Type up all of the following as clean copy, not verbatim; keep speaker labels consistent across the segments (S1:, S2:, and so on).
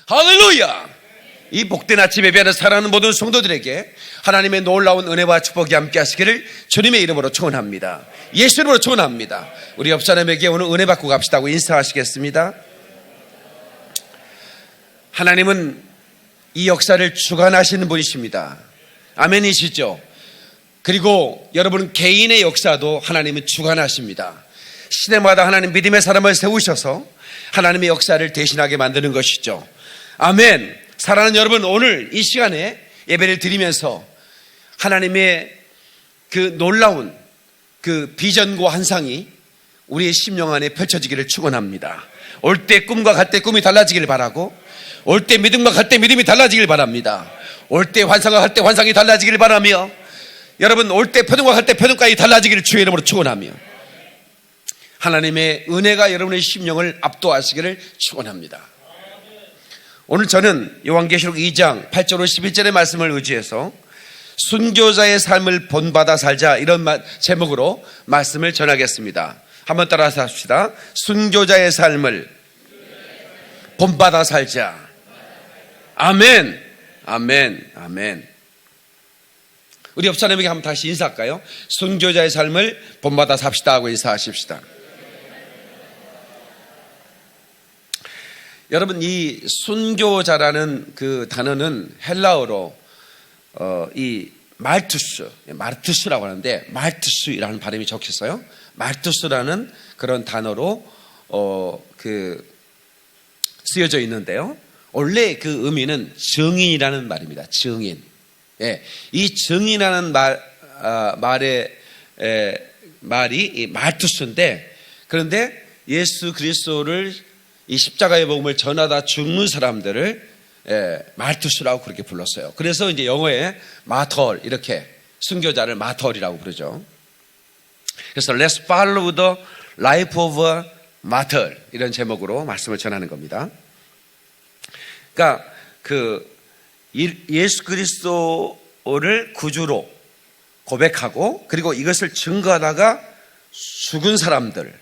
S1: 할렐루야! 이 복된 아침 예배하는 사랑하는 모든 성도들에게 하나님의 놀라운 은혜와 축복이 함께 하시기를 주님의 이름으로 축원합니다. 예수 이름으로 축원합니다. 우리 옆 사람에게 오늘 은혜 받고 갑시다고 인사하시겠습니다. 하나님은 이 역사를 주관하시는 분이십니다. 아멘이시죠? 그리고 여러분 개인의 역사도 하나님은 주관하십니다. 시대마다 하나님 믿음의 사람을 세우셔서 하나님의 역사를 대신하게 만드는 것이죠. 아멘. 사랑하는 여러분, 오늘 이 시간에 예배를 드리면서 하나님의 그 놀라운 그 비전과 환상이 우리의 심령 안에 펼쳐지기를 축원합니다. 올 때 꿈과 갈 때 꿈이 달라지기를 바라고, 올 때 믿음과 갈 때 믿음이 달라지기를 바랍니다. 올 때 환상과 갈 때 환상이 달라지기를 바라며, 여러분 올 때 표정과 갈 때 표정까지 달라지기를 주의 이름으로 축원하며, 하나님의 은혜가 여러분의 심령을 압도하시기를 축원합니다. 오늘 저는 요한계시록 2장 8절로 11절의 말씀을 의지해서 순교자의 삶을 본받아 살자, 이런 제목으로 말씀을 전하겠습니다. 한번 따라서 합시다. 순교자의 삶을 본받아 살자. 아멘, 아멘, 아멘. 우리 옆 사람에게 한번 다시 인사할까요? 순교자의 삶을 본받아 삽시다 하고 인사하십시다. 여러분, 이 순교자라는 그 단어는 헬라어로 이 마르투스라고 하는데, 말투스라는 발음이 적혔어요. 말투스라는 그런 단어로 쓰여져 있는데요. 원래 그 의미는 증인이라는 말입니다. 증인. 예, 이 증인이라는 말이 이 말투스인데, 그런데 예수 그리스도를 이 십자가의 복음을 전하다 죽는 사람들을 말투스라고 그렇게 불렀어요. 그래서 이제 영어에 마털, 이렇게 순교자를 마털이라고 부르죠. 그래서 Let's follow the life of a martyr, 이런 제목으로 말씀을 전하는 겁니다. 그러니까 예수 그리스도를 구주로 고백하고, 그리고 이것을 증거하다가 죽은 사람들,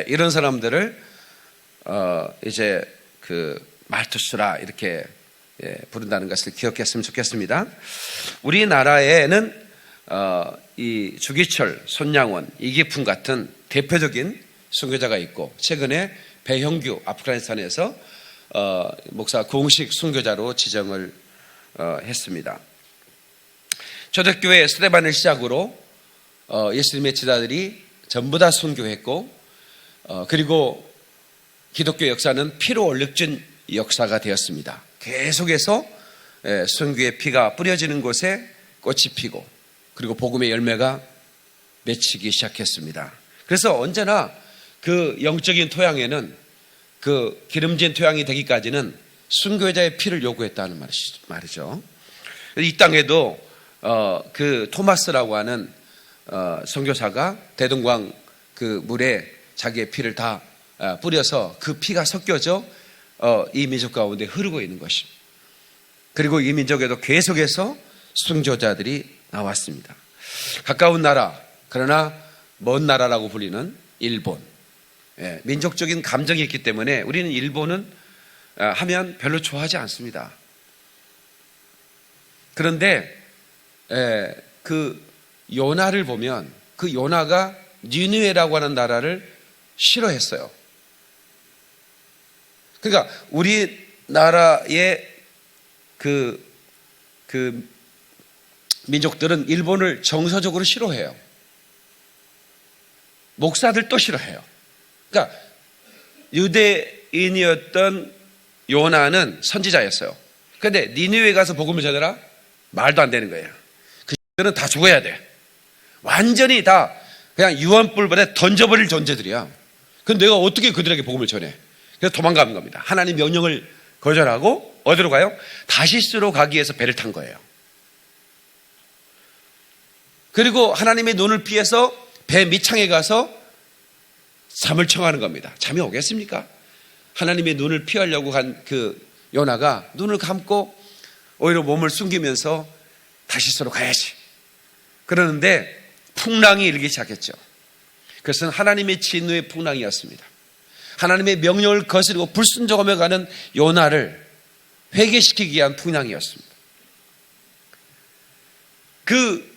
S1: 이런 사람들을 이제 말투스라 이렇게 부른다는 것을 기억했으면 좋겠습니다. 우리나라에는 이 주기철, 손양원, 이기풍 같은 대표적인 순교자가 있고, 최근에 배형규 아프가니스탄에서 목사 공식 순교자로 지정을 했습니다. 초대교회 스데반을 시작으로 예수님의 제자들이 전부 다 순교했고, 그리고 기독교 역사는 피로 얼룩진 역사가 되었습니다. 계속해서 순교의 피가 뿌려지는 곳에 꽃이 피고, 그리고 복음의 열매가 맺히기 시작했습니다. 그래서 언제나 그 영적인 토양에는, 그 기름진 토양이 되기까지는 순교자의 피를 요구했다는 말이죠. 이 땅에도 그 토마스라고 하는 선교사가 대동강 그 물에 자기의 피를 다 뿌려서 그 피가 섞여져 이 민족 가운데 흐르고 있는 것입니다. 그리고 이 민족에도 계속해서 순교자들이 나왔습니다. 가까운 나라, 그러나 먼 나라라고 불리는 일본, 민족적인 감정이 있기 때문에 우리는 일본은 하면 별로 좋아하지 않습니다. 그런데 그 요나를 보면, 그 요나가 니느웨라고 하는 나라를 싫어했어요. 그러니까 우리나라의 그 민족들은 일본을 정서적으로 싫어해요. 목사들도 싫어해요. 그러니까 유대인이었던 요나는 선지자였어요. 그런데 니느웨 가서 복음을 전해라? 말도 안 되는 거예요. 그들은 다 죽어야 돼. 완전히 다 그냥 유언불벌에 던져버릴 존재들이야. 그런데 내가 어떻게 그들에게 복음을 전해? 그래서 도망가는 겁니다. 하나님 명령을 거절하고 어디로 가요? 다시스로 가기 위해서 배를 탄 거예요. 그리고 하나님의 눈을 피해서 배 밑창에 가서 잠을 청하는 겁니다. 잠이 오겠습니까? 하나님의 눈을 피하려고 간 그 요나가 눈을 감고 오히려 몸을 숨기면서 다시스로 가야지. 그러는데 풍랑이 일기 시작했죠. 그것은 하나님의 진노의 풍랑이었습니다. 하나님의 명령을 거스르고 불순종하며 가는 요나를 회개시키기 위한 풍랑이었습니다. 그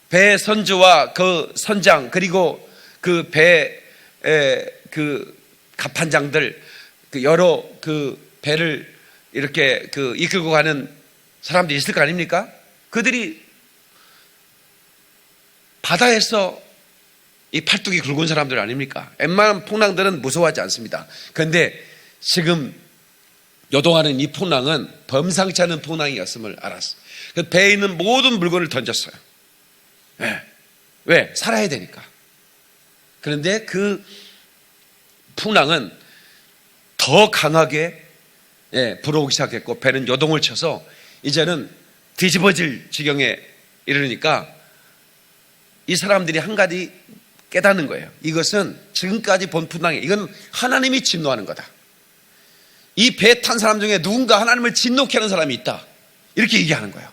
S1: 배 선주와 그 선장, 그리고 그 배의 그 갑판장들, 그 여러 그 배를 이렇게 그 이끌고 가는 사람들이 있을 거 아닙니까? 그들이 바다에서 이 팔뚝이 굵은 사람들 아닙니까? 웬만한 풍랑들은 무서워하지 않습니다. 그런데 지금 요동하는 이 풍랑은 범상치 않은 풍랑이었음을 알았어요. 그 배에 있는 모든 물건을 던졌어요. 네. 왜? 살아야 되니까. 그런데 그 풍랑은 더 강하게 불어오기 시작했고, 배는 요동을 쳐서 이제는 뒤집어질 지경에 이르니까 이 사람들이 한 가지 깨닫는 거예요. 이것은 지금까지 본 풍랑이, 이건 하나님이 진노하는 거다. 이 배 탄 사람 중에 누군가 하나님을 진노케 하는 사람이 있다, 이렇게 얘기하는 거예요.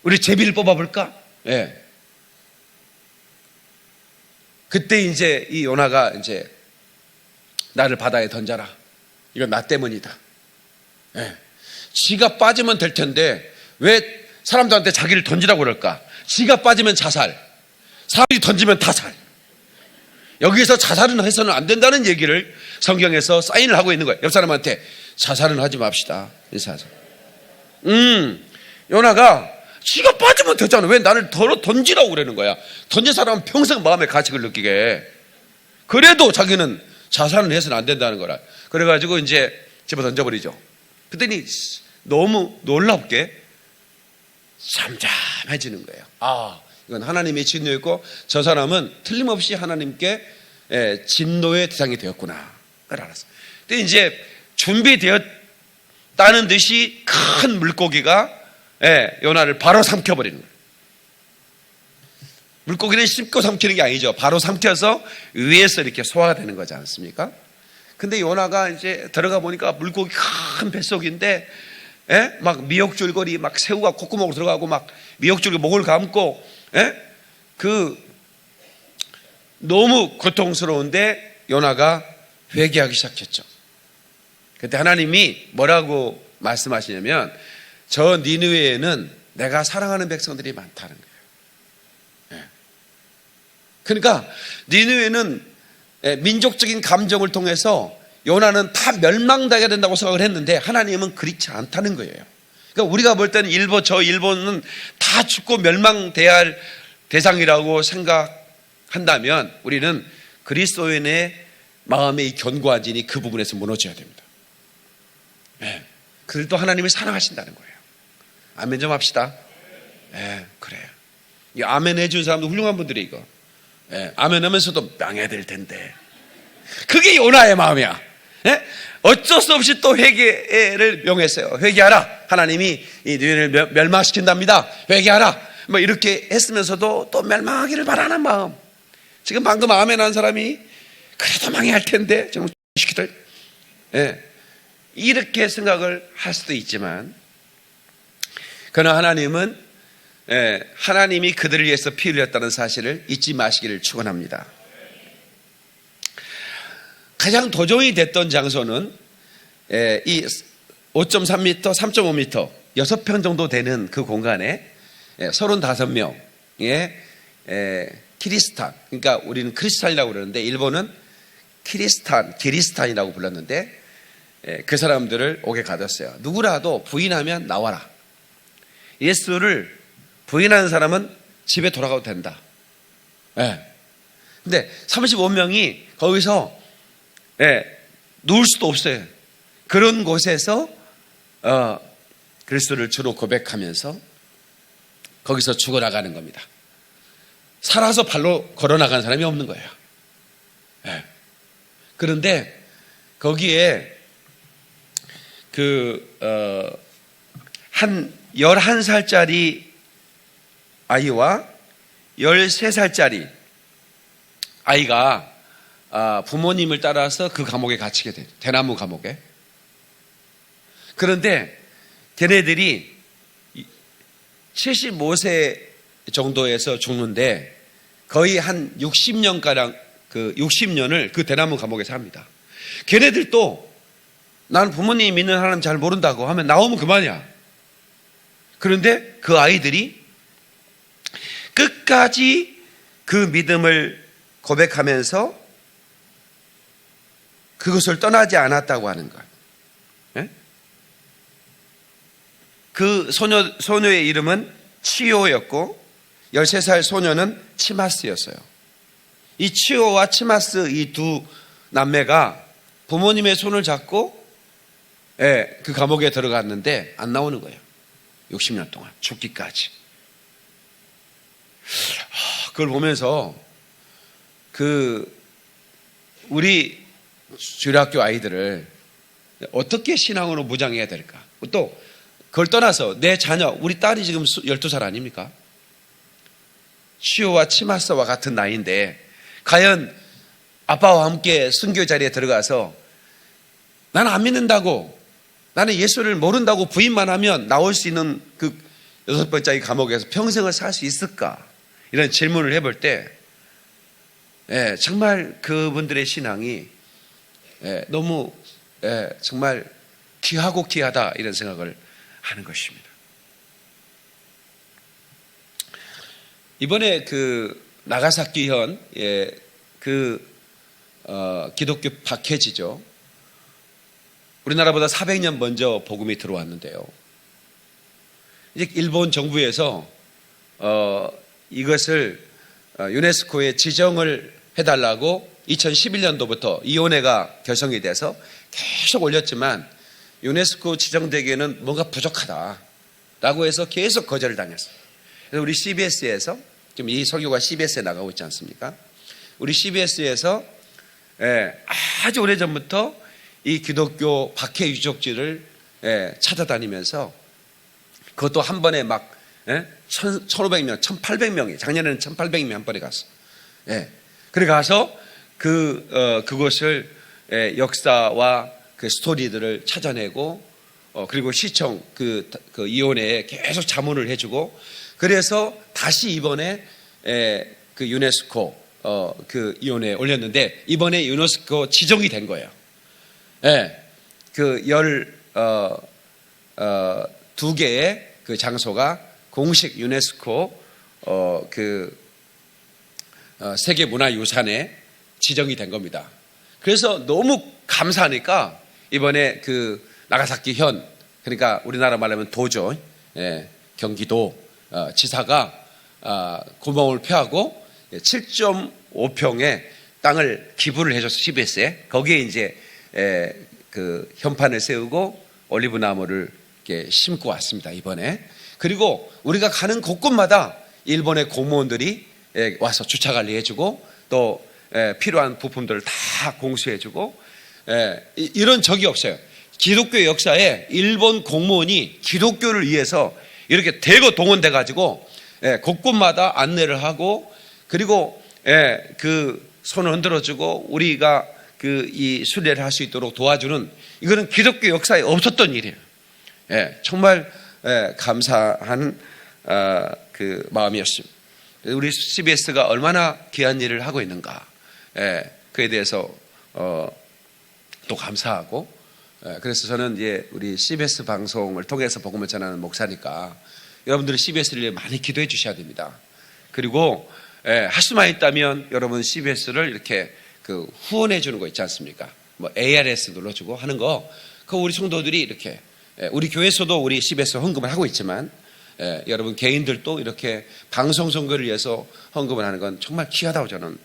S1: 우리 제비를 뽑아볼까? 예. 그때 이제 이 요나가 이제 나를 바다에 던져라. 이건 나 때문이다. 예. 지가 빠지면 될 텐데 왜 사람들한테 자기를 던지라고 그럴까? 지가 빠지면 자살, 사람이 던지면 타살. 여기서 자살은 해서는 안 된다는 얘기를 성경에서 사인을 하고 있는 거예요. 옆 사람한테 자살은 하지 맙시다, 인사하자. 요나가 지가 빠지면 되잖아. 왜 나를 더 던지라고 그러는 거야? 던진 사람은 평생 마음의 가책을 느끼게. 그래도 자기는 자살은 해서는 안 된다는 거라. 그래가지고 이제 집어 던져버리죠. 그랬더니 너무 놀랍게 잠잠해지는 거예요. 아, 이건 하나님의 진노였고 저 사람은 틀림없이 하나님께 진노의 대상이 되었구나, 그걸 알았어요. 근데 이제 준비되었다는 듯이 큰 물고기가 요나를 바로 삼켜버리는 거예요. 물고기는 씹고 삼키는 게 아니죠. 바로 삼켜서 위에서 이렇게 소화가 되는 거지 않습니까? 근데 요나가 이제 들어가 보니까 물고기 큰 뱃속인데 막 미역줄거리, 막 새우가 콧구멍으로 들어가고 막 미역줄이 목을 감고, 그 너무 고통스러운데 요나가 회개하기 시작했죠. 그때 하나님이 뭐라고 말씀하시냐면, 저 니느웨에는 내가 사랑하는 백성들이 많다는 거예요. 그러니까 니느웨는 민족적인 감정을 통해서 요나는 다 멸망당해야 된다고 생각을 했는데 하나님은 그렇지 않다는 거예요. 그러니까 우리가 볼 때는 저 일본은 다 죽고 멸망돼야 할 대상이라고 생각한다면 우리는 그리스도인의 마음의 이 견고한 진이 그 부분에서 무너져야 됩니다. 그들도 하나님을 사랑하신다는 거예요. 아멘 좀 합시다. 그래요. 이 아멘 해준 사람도 훌륭한 분들이 이거. 아멘 하면서도 망해야 될 텐데. 그게 요나의 마음이야. 어쩔 수 없이 또 회개를 명했어요. 회개하라. 하나님이 이 니느웨를 멸망시킨답니다. 회개하라. 뭐 이렇게 했으면서도 또 멸망하기를 바라는 마음. 지금 방금 아멘 한 사람이 그래도 망해야 할 텐데 좀 시키들. 이렇게 생각을 할 수도 있지만, 그러나 하나님은 하나님이 그들을 위해서 피 흘렸다는 사실을 잊지 마시기를 축원합니다. 가장 도전이 됐던 장소는 이 5.3m, 3.5m, 6평 정도 되는 그 공간에 35명의 키리스탄, 그러니까 우리는 크리스탄이라고 그러는데 일본은 기리스탄이라고 불렀는데 그 사람들을 옥에 가뒀어요. 누구라도 부인하면 나와라. 예수를 부인하는 사람은 집에 돌아가도 된다. 근데 35명이 거기서 누울 수도 없어요. 그런 곳에서 그리스도를 주로 고백하면서 거기서 죽어나가는 겁니다. 살아서 발로 걸어나가는 사람이 없는 거예요. 그런데 거기에 한 11살짜리 아이와 13살짜리 아이가 부모님을 따라서 그 감옥에 갇히게 돼요. 대나무 감옥에. 그런데 걔네들이 75세 정도에서 죽는데 거의 한 60년가량 60년을 그 대나무 감옥에 삽니다. 걔네들도 나는 부모님이 믿는 하나님 잘 모른다고 하면 나오면 그만이야. 그런데 그 아이들이 끝까지 그 믿음을 고백하면서 그것을 떠나지 않았다고 하는 것. 예? 그 소녀의 이름은 치오였고 13살 소녀는 치마스였어요. 이 치오와 치마스 이 두 남매가 부모님의 손을 잡고 그 감옥에 들어갔는데 안 나오는 거예요. 60년 동안 죽기까지. 그걸 보면서 우리 주일학교 아이들을 어떻게 신앙으로 무장해야 될까? 또 그걸 떠나서 내 자녀, 우리 딸이 지금 12살 아닙니까? 시오와 치마스와 같은 나이인데 과연 아빠와 함께 순교 자리에 들어가서 나는 안 믿는다고, 나는 예수를 모른다고 부인만 하면 나올 수 있는 그 6번째 감옥에서 평생을 살 수 있을까? 이런 질문을 해볼 때 정말 그분들의 신앙이 너무 정말 귀하고 귀하다 이런 생각을 하는 것입니다. 이번에 나가사키현 기독교 박해지죠. 우리나라보다 400년 먼저 복음이 들어왔는데요. 이제 일본 정부에서 이것을 유네스코에 지정을 해달라고 2011년도부터 위원회가 결성이 돼서 계속 올렸지만 유네스코 지정되기에는 뭔가 부족하다라고 해서 계속 거절을 당했어요. 그래서 우리 CBS에서 지금 이 설교가 CBS에 나가고 있지 않습니까? 우리 CBS에서 아주 오래전부터 이 기독교 박해 유적지를 찾아다니면서 그것도 한 번에 막 1,500명, 1,800명이 작년에는 1,800명이 한 번에 갔어. 그래 가서 그것을 역사와 그 스토리들을 찾아내고 그리고 시청 그 위원회에 계속 자문을 해주고 그래서 다시 이번에 그 유네스코 그 위원회에 올렸는데 이번에 유네스코 지정이 된 거예요. 그 12개의 그 장소가 공식 유네스코 세계문화유산에 지정이 된 겁니다. 그래서 너무 감사하니까 이번에 그 나가사키 현, 그러니까 우리나라 말하면 도죠, 경기도 지사가 고마움을 표하고 7.5평의 땅을 기부를 해줘서 CBS에 거기에 이제 그 현판을 세우고 올리브 나무를 이렇게 심고 왔습니다, 이번에. 그리고 우리가 가는 곳곳마다 일본의 공무원들이 와서 주차 관리해주고 또 필요한 부품들을 다 공수해주고 이런 적이 없어요. 기독교 역사에 일본 공무원이 기독교를 위해서 이렇게 대거 동원돼 가지고 곳곳마다 안내를 하고 그리고 그 손을 흔들어주고 우리가 이 순례를 할 수 있도록 도와주는 이거는 기독교 역사에 없었던 일이에요. 정말 감사한 그 마음이었습니다. 우리 CBS가 얼마나 귀한 일을 하고 있는가, 그에 대해서 또 감사하고, 그래서 저는 이제 우리 CBS 방송을 통해서 복음을 전하는 목사니까 여러분들이 CBS를 많이 기도해 주셔야 됩니다. 그리고 할 수만 있다면 여러분 CBS를 이렇게 그 후원해 주는 거 있지 않습니까? 뭐 ARS 눌러주고 하는 거, 그 우리 성도들이 이렇게 우리 교회에서도 우리 CBS 헌금을 하고 있지만 여러분 개인들도 이렇게 방송 선거를 위해서 헌금을 하는 건 정말 귀하다고 저는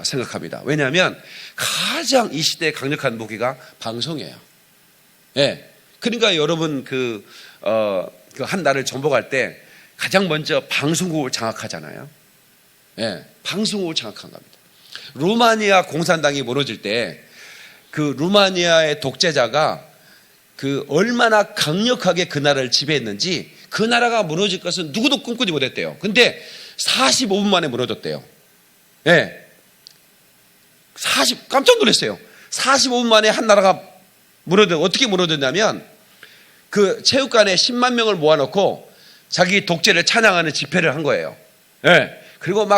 S1: 생각합니다. 왜냐하면 가장 이 시대의 강력한 무기가 방송이에요. 그러니까 여러분 그 한 날을 정복할 때 가장 먼저 방송국을 장악하잖아요. 방송국을 장악한 겁니다. 루마니아 공산당이 무너질 때 그 루마니아의 독재자가 그 얼마나 강력하게 그 나라를 지배했는지 그 나라가 무너질 것은 누구도 꿈꾸지 못했대요. 근데 45분 만에 무너졌대요. 깜짝 놀랐어요. 45분 만에 한 나라가 어떻게 무너졌냐면 그 체육관에 10만 명을 모아놓고 자기 독재를 찬양하는 집회를 한 거예요. 그리고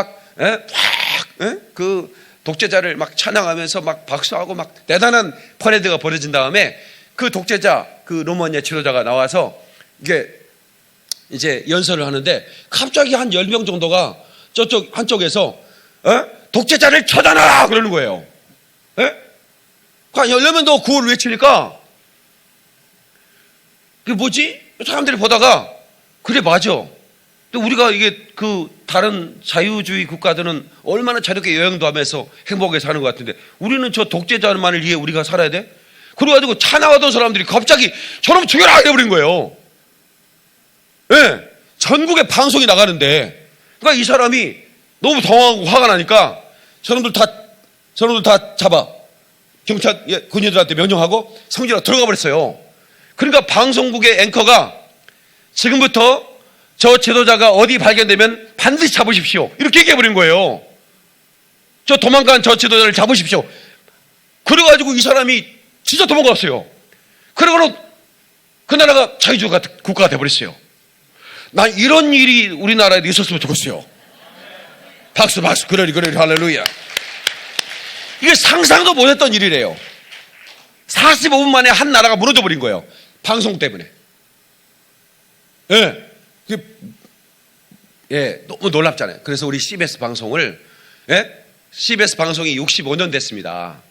S1: 그 독재자를 막 찬양하면서 막 박수하고 막 대단한 퍼레이드가 벌어진 다음에 그 독재자, 그 로마니아 지도자가 나와서 이제 연설을 하는데 갑자기 한 10명 정도가 저쪽 한쪽에서 독재자를 처단하라 그러는 거예요. 한 10명도 구호를 외치니까 그게 뭐지? 사람들이 보다가 그래 맞아. 또 우리가 이게 그 다른 자유주의 국가들은 얼마나 자유롭게 여행도 하면서 행복하게 사는 것 같은데 우리는 저 독재자만을 위해 우리가 살아야 돼? 그래가지고 차 나가던 사람들이 갑자기 저놈 죽여라 이래버린 거예요. 네, 전국에 방송이 나가는데 그러니까 이 사람이 너무 당황하고 화가 나니까 저놈들 다 잡아 경찰 군인들한테 명령하고 성지로 들어가 버렸어요. 그러니까 방송국의 앵커가 지금부터 저 지도자가 어디 발견되면 반드시 잡으십시오 이렇게 얘기해버린 거예요. 저 도망간 저 지도자를 잡으십시오. 그래가지고 이 사람이 진짜 도망갔어요. 그러고는 그 나라가 자유주의 국가가 돼버렸어요. 난 이런 일이 우리나라에도 있었으면 좋겠어요. 박수 그러리 할렐루야. 이게 상상도 못했던 일이래요. 45분 만에 한 나라가 무너져 버린 거예요. 방송 때문에. 너무 놀랍잖아요. 그래서 우리 CBS 방송을 CBS 방송이 65년 됐습니다.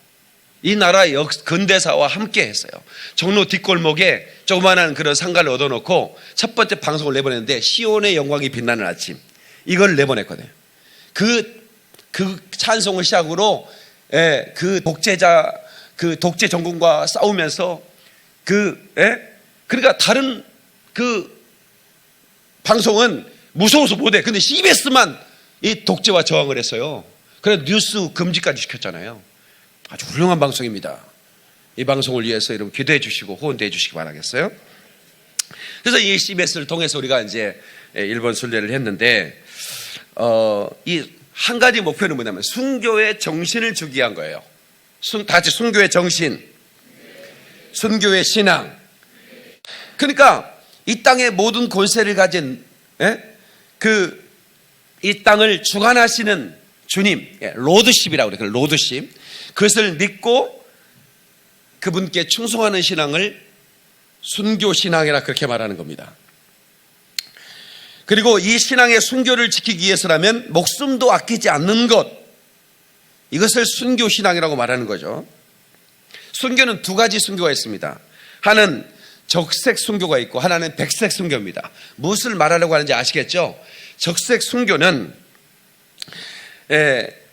S1: 이 나라 근대사와 함께 했어요. 종로 뒷골목에 조그마한 그런 상가를 얻어놓고 첫 번째 방송을 내보냈는데 시온의 영광이 빛나는 아침 이걸 내보냈거든요. 그 찬송을 시작으로 그 독재자 그 독재 정권과 싸우면서 그러니까 다른 그 방송은 무서워서 못해. 근데 CBS만 이 독재와 저항을 했어요. 그래서 뉴스 금지까지 시켰잖아요. 아주 훌륭한 방송입니다. 이 방송을 위해서 여러분 기도해 주시고 후원해 주시기 바라겠어요. 그래서 이 CBS를 통해서 우리가 이제 일본 순례를 했는데 이 한 가지 목표는 뭐냐면 순교의 정신을 주기 위한 거예요. 다 같이 순교의 정신, 순교의 신앙. 그러니까 이 땅의 모든 권세를 가진 이 땅을 주관하시는 주님, 로드십이라고 그래요. 로드십. 그것을 믿고 그분께 충성하는 신앙을 순교신앙이라 그렇게 말하는 겁니다. 그리고 이 신앙의 순교를 지키기 위해서라면 목숨도 아끼지 않는 것, 이것을 순교신앙이라고 말하는 거죠. 순교는 두 가지 순교가 있습니다. 하나는 적색 순교가 있고 하나는 백색 순교입니다. 무엇을 말하려고 하는지 아시겠죠? 적색 순교는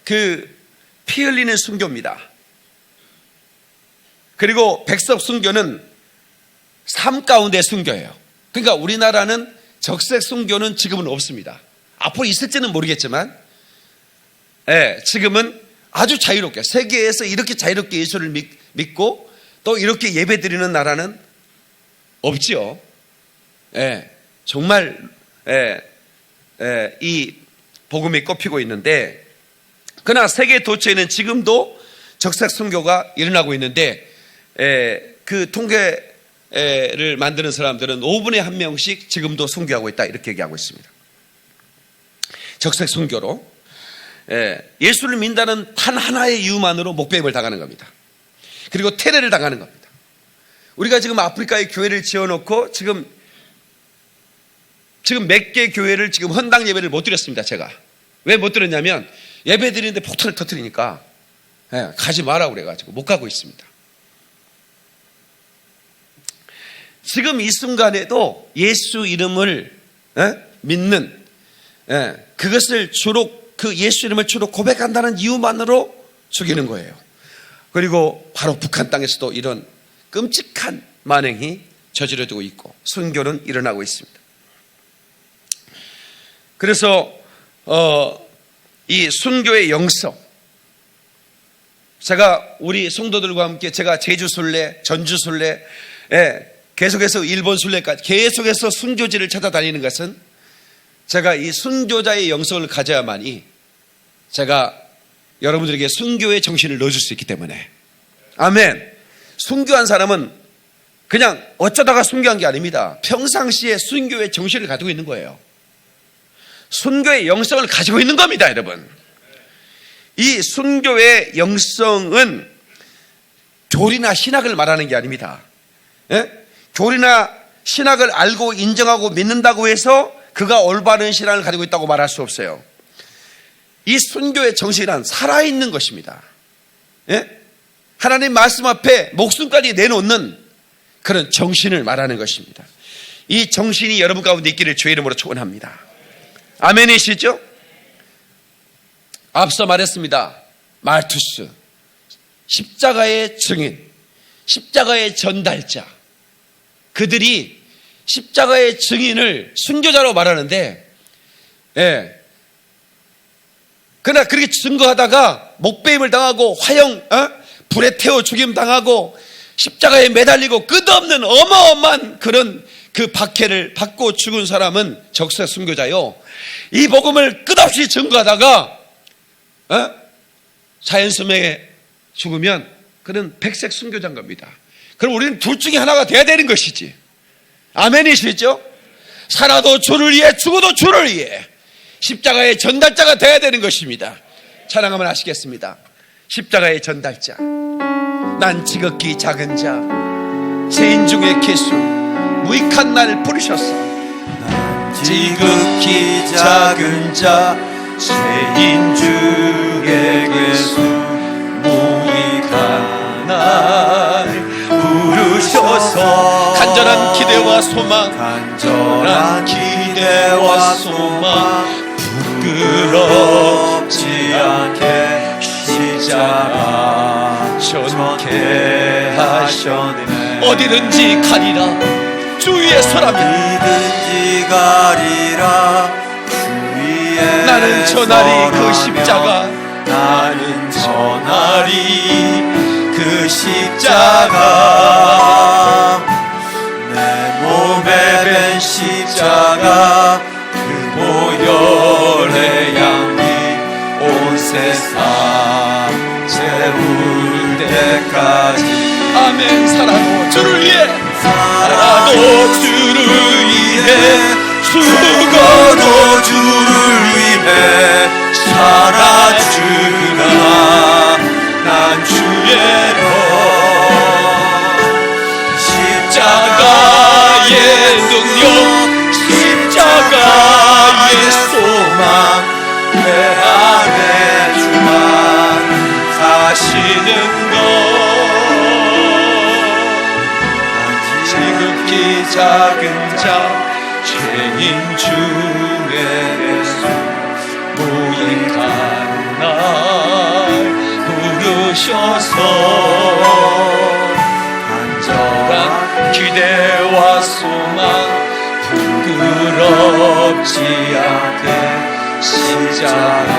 S1: 피 흘리는 순교입니다. 그리고 백색 순교는 삶 가운데 순교예요. 그러니까 우리나라는 적색 순교는 지금은 없습니다. 앞으로 있을지는 모르겠지만 지금은 아주 자유롭게 세계에서 이렇게 자유롭게 예수를 믿고 또 이렇게 예배드리는 나라는 없지요. 정말 이 복음이 꼽히고 있는데 그러나 세계 도처에는 지금도 적색 순교가 일어나고 있는데 그 통계를 만드는 사람들은 5분에 1명씩 지금도 순교하고 있다 이렇게 얘기하고 있습니다. 적색 순교로 예수를 믿는다는 단 하나의 이유만으로 목배임을 당하는 겁니다. 그리고 테러를 당하는 겁니다. 우리가 지금 아프리카에 교회를 지어놓고 지금 몇 개 교회를 지금 헌당 예배를 못 드렸습니다. 제가 왜 못 드렸냐면 예배 드리는데 폭탄을 터뜨리니까 가지 마라 그래가지고 못 가고 있습니다. 지금 이 순간에도 예수 이름을 믿는 그것을 주로 그 예수 이름을 주로 고백한다는 이유만으로 죽이는 거예요. 그리고 바로 북한 땅에서도 이런 끔찍한 만행이 저지러지고 있고 순교는 일어나고 있습니다. 그래서 이 순교의 영성, 제가 우리 성도들과 함께 제가 제주 순례, 전주 순례, 계속해서 일본 순례까지 계속해서 순교지를 찾아다니는 것은 제가 이 순교자의 영성을 가져야만이 제가 여러분들에게 순교의 정신을 넣어줄 수 있기 때문에. 아멘. 순교한 사람은 그냥 어쩌다가 순교한 게 아닙니다. 평상시에 순교의 정신을 가지고 있는 거예요. 순교의 영성을 가지고 있는 겁니다, 여러분. 이 순교의 영성은 교리나 신학을 말하는 게 아닙니다. 예? 교리나 신학을 알고 인정하고 믿는다고 해서 그가 올바른 신앙을 가지고 있다고 말할 수 없어요. 이 순교의 정신이란 살아있는 것입니다. 예? 하나님 말씀 앞에 목숨까지 내놓는 그런 정신을 말하는 것입니다. 이 정신이 여러분 가운데 있기를 주의 이름으로 축원합니다. 아멘이시죠? 앞서 말했습니다. 말투스, 십자가의 증인, 십자가의 전달자, 그들이 십자가의 증인을 순교자로 말하는데, 예. 그러나 그렇게 증거하다가 목배임을 당하고 화형, 불에 태워 죽임 당하고 십자가에 매달리고 끝없는 어마어마한 그런 그 박해를 받고 죽은 사람은 적색 순교자요. 이 복음을 끝없이 증거하다가 자연스레 죽으면 그는 백색 순교자인 겁니다. 그럼 우리는 둘 중에 하나가 돼야 되는 것이지. 아멘이시죠? 살아도 주를 위해 죽어도 주를 위해 십자가의 전달자가 돼야 되는 것입니다. 찬양하면 아시겠습니다. 십자가의 전달자. 난 지극히 작은 자, 죄인 중에 개수, 무익한 나를 부르셨어.
S2: 난 지극히 작은 자, 죄인 중에 개수, 무익한 날 부르셔서.
S1: 간절한 기대와 소망,
S2: 간절한 기대와 소망, 부끄럽지 않게 십자가 전케 하셨네.
S1: 어디든지 가리라 주위에 서라면,
S2: 어디든지 가리라 주위에
S1: 나는 전하리 그
S2: 서라면,
S1: 십자가,
S2: 나는 전하리 그 십자가, 내 몸에 밴 십자가, 그 보혈의 향기 온 세상 채울 때까지.
S1: 아멘. 살아도 주를 위해,
S2: 살아도 주를 위해, 죽어도 주를 위해 살아주라. 난 주의 것, 십자가의 능력, 십자가의 소망, 내 안에 주만 사시는 것. 지극히 작은 자, 죄인 중에 예수, 무익한 날 부르셔서. 간절한 기대와 소망, 부끄럽지 않게 십자가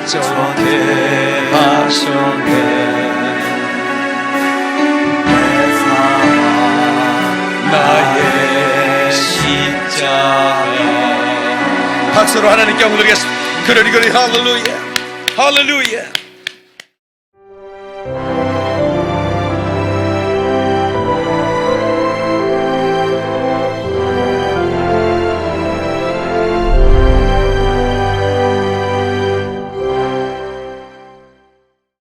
S2: 전케 하셨네. 나의 십자가.
S1: 박수로 하나님께 엉들겠습니다. 그러니 할렐루야, 할렐루야.